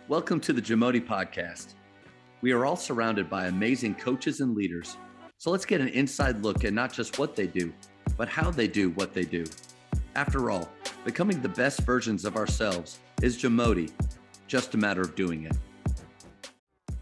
Welcome to the JAMODI podcast. We are all surrounded by amazing coaches and leaders. So let's get an inside look at not just what they do, but how they do what they do. After all, becoming the best versions of ourselves is JAMODI, just a matter of doing it.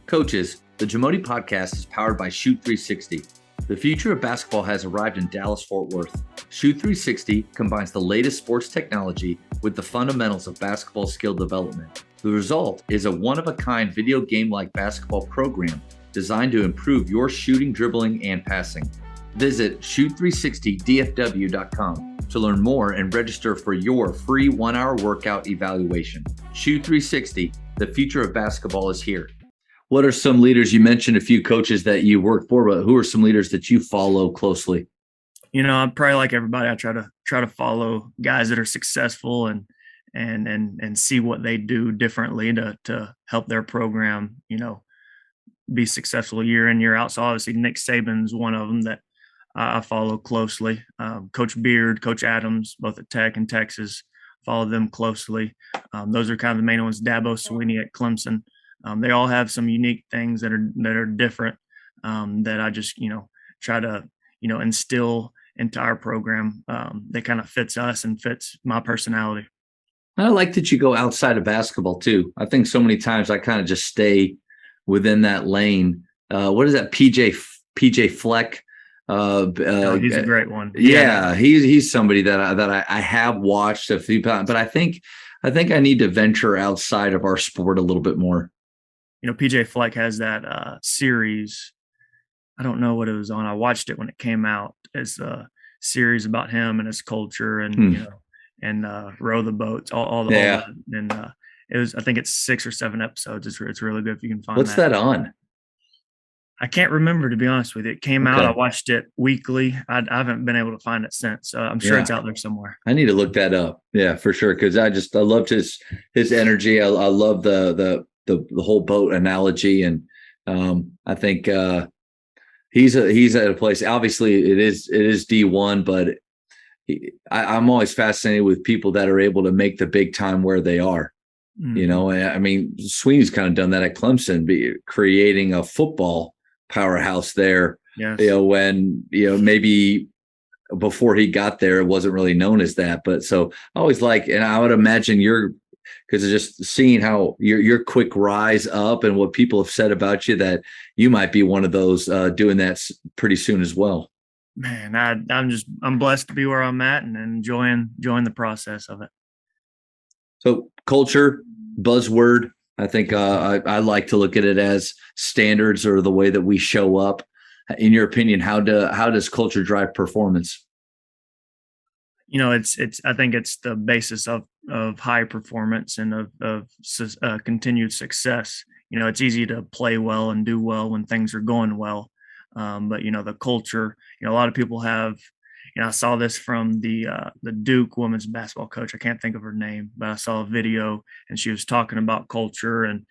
Coaches, the JAMODI podcast is powered by Shoot 360. The future of basketball has arrived in Dallas-Fort Worth. Shoot 360 combines the latest sports technology with the fundamentals of basketball skill development. The result is a one-of-a-kind video game-like basketball program designed to improve your shooting, dribbling, and passing. Visit shoot360dfw.com to learn more and register for your free 1-hour workout evaluation. Shoot 360, the future of basketball is here. What are some leaders? You mentioned a few coaches that you work for, but who are some leaders that you follow closely? You know, I'm probably like everybody. I try to follow guys that are successful and see what they do differently to help their program, you know, be successful year in, year out. So obviously Nick Saban's one of them that I follow closely. Coach Beard, Coach Adams, both at Tech and Texas, follow them closely. Those are kind of the main ones. Dabo Swinney at Clemson. They all have some unique things that are different that I just, try to, instill into our program that kind of fits us and fits my personality. I like that you go outside of basketball too. I think so many times I kind of just stay within that lane. What is that? PJ Fleck. He's a great one. Yeah, he's somebody that I have watched a few times, but I think I need to venture outside of our sport a little bit more. You know, PJ Fleck has that series. I don't know what it was on. I watched it when it came out. It's a series about him and his culture and row the boats, all that. And it was, I think it's 6 or 7 episodes. It's really good if you can find What's that on? I can't remember, to be honst with you. It came out. I watched it weekly. I haven't been able to find it since. I'm sure it's out there somewhere. I need to look that up. Yeah, for sure. Because I loved his energy. I love the whole boat analogy, and I think he's at a place. Obviously, it is D1, but I'm always fascinated with people that are able to make the big time where they are. Mm-hmm. You know, I mean, Sweeney's kind of done that at Clemson, creating a football powerhouse there. Yes. When maybe before he got there, it wasn't really known as that. But so I always and I would imagine because of just seeing how your quick rise up and what people have said about you, that you might be one of those doing that pretty soon as well. Man, I'm blessed to be where I'm at and enjoying the process of it. So culture, buzzword. I think I like to look at it as standards or the way that we show up. In your opinion, how does culture drive performance? You know, I think it's the basis of high performance and of continued success. You know, it's easy to play well and do well when things are going well. But, the culture, a lot of people have, I saw this from the Duke women's basketball coach. I can't think of her name, but I saw a video and she was talking about culture and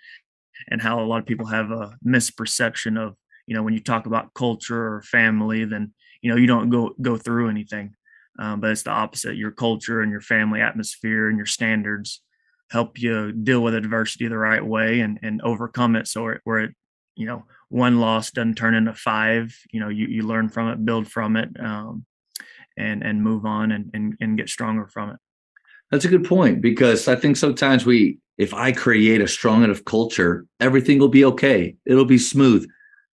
how a lot of people have a misperception of, when you talk about culture or family, then, you don't go through anything. But it's the opposite. Your culture and your family atmosphere and your standards help you deal with adversity the right way and overcome it. So where it, one loss doesn't turn into 5, you learn from it, build from it, and move on and get stronger from it. That's a good point, because I think sometimes if I create a strong enough culture, everything will be okay. It'll be smooth.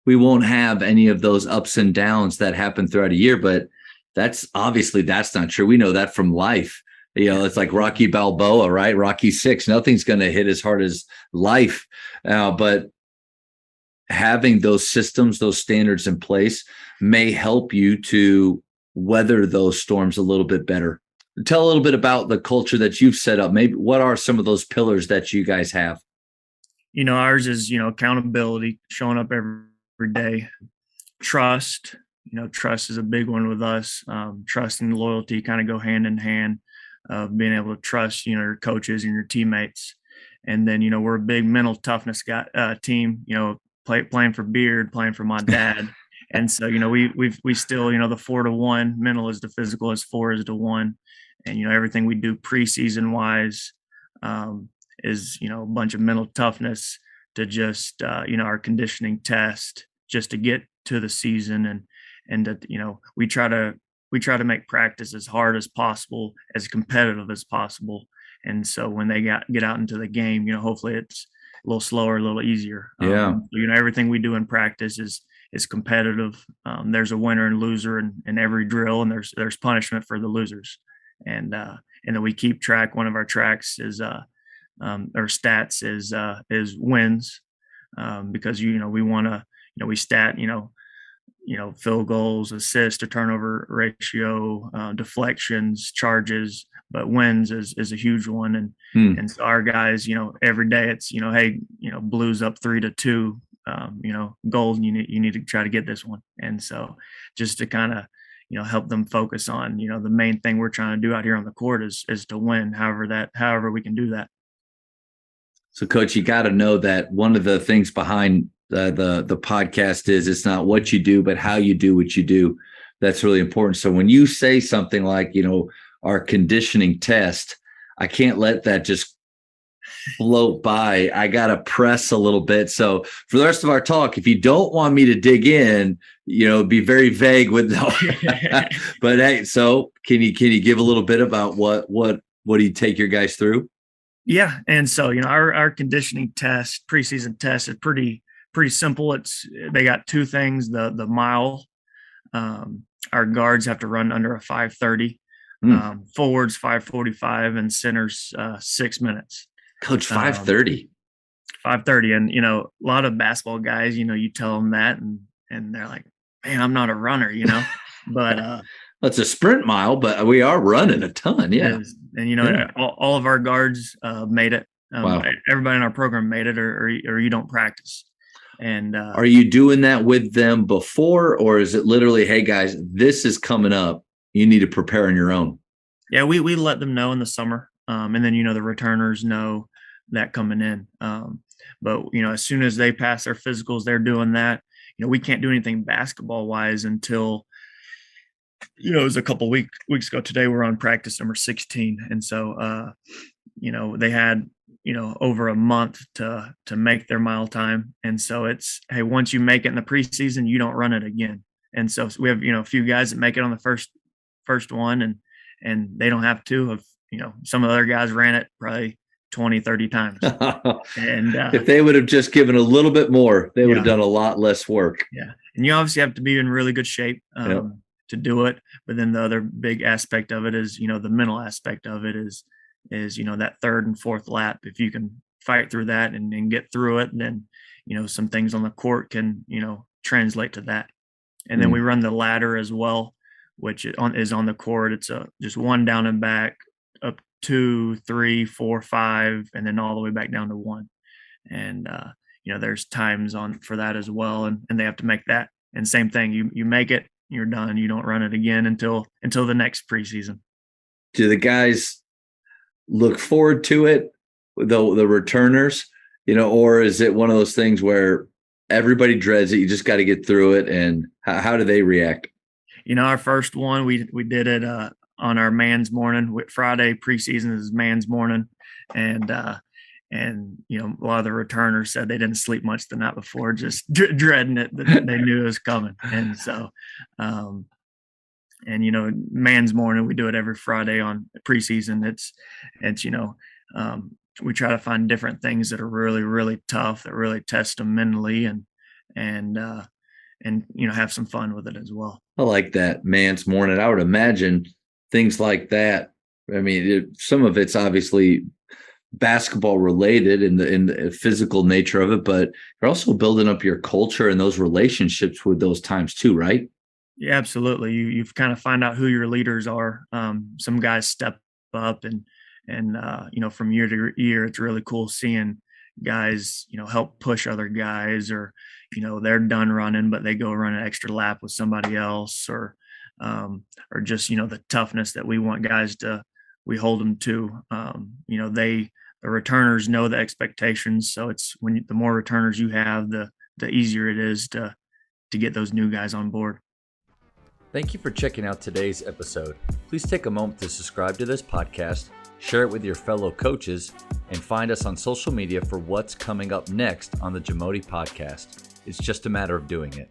We won't have any of those ups and downs that happen throughout a year, but that's not true. We know that from life. It's like Rocky Balboa, right? Rocky 6, nothing's going to hit as hard as life. But having those systems, those standards in place may help you to weather those storms a little bit better. Tell a little bit about the culture that you've set up. Maybe what are some of those pillars that you guys have? Ours is, accountability, showing up every day. Trust, trust is a big one with us. Trust and loyalty kind of go hand in hand, of being able to trust, your coaches and your teammates. And then, we're a big mental toughness team, playing for Beard, playing for my dad. And so, we still, the 4 to 1 mental is to physical as 4 is to 1. And, everything we do preseason wise a bunch of mental toughness to just, our conditioning test just to get to the season. And that, we try to make practice as hard as possible, as competitive as possible. And so when they get out into the game, hopefully it's a little slower, a little easier. Yeah. Everything we do in practice is competitive. There's a winner and loser in every drill, and there's punishment for the losers. And then we keep track. One of our tracks is our stats is wins, because we want to we stat field goals, assists to turnover ratio, deflections, charges, but wins is a huge one. And so our guys, every day it's hey, Blues up 3-2, goals, you need to try to get this one. And so just to kind of help them focus on the main thing we're trying to do out here on the court is to win, however we can do that. So Coach, you got to know that one of the things behind the podcast is it's not what you do, but how you do what you do. That's really important. So when you say something like, our conditioning test, I can't let that just float by. I got to press a little bit. So for the rest of our talk, if you don't want me to dig in, be very vague with but hey, so can you give a little bit about what do you take your guys through? Yeah. And so, our conditioning test, preseason test is pretty simple. They got two things, the mile, our guards have to run under a 5:30, forwards 5:45, and centers 6 minutes. Coach, 5:30. 5:30. And, a lot of basketball guys, you tell them that and they're like, man, I'm not a runner, but it's a sprint mile, but we are running a ton. Yeah. And, all of our guards made it. Wow. Everybody in our program made it, or you don't practice. And are you doing that with them before, or is it literally, hey guys, this is coming up, you need to prepare on your own? Yeah, we let them know in the summer. And then, the returners know that coming in. But, as soon as they pass their physicals, they're doing that. We can't do anything basketball wise until, it was a couple weeks ago. Today we're on practice number 16. And so, they had, over a month to make their mile time. And so it's, hey, once you make it in the preseason, you don't run it again. And so we have, a few guys that make it on the first one, and they don't have to. Some of the other guys ran it probably 20, 30 times. And if they would have just given a little bit more, they would have done a lot less work. Yeah. And you obviously have to be in really good shape to do it. But then the other big aspect of it is, the mental aspect of it is that third and fourth lap. If you can fight through that and get through it, then, some things on the court can, translate to that. And then we run the ladder as well, which is on the court. It's just one down and back, up 2, 3, 4, 5, and then all the way back down to 1. And, there's times for that as well. And they have to make that. And same thing, you make it, you're done. You don't run it again until the next preseason. Do the guys look forward to it, the returners, or is it one of those things where everybody dreads it, you just got to get through it? And how do they react? Our first one, we did it on our man's morning. Friday preseason is man's morning. And a lot of the returners said they didn't sleep much the night before, just dreading it, that they knew it was coming. And so, man's morning, we do it every Friday on preseason. It's we try to find different things that are really, really tough, that really test them mentally and have some fun with it as well. I like that, man's morning. I would imagine things like that. I mean, some of it's obviously basketball related in the physical nature of it, but you're also building up your culture and those relationships with those times too, right? Yeah, absolutely. You've kind of find out who your leaders are. Some guys step up and from year to year, it's really cool seeing guys, help push other guys, or, they're done running, but they go run an extra lap with somebody else, or just, the toughness that we want guys we hold them to. The returners know the expectations. So it's the more returners you have, the easier it is to get those new guys on board. Thank you for checking out today's episode. Please take a moment to subscribe to this podcast, share it with your fellow coaches, and find us on social media for what's coming up next on the JAMODI podcast. It's just a matter of doing it.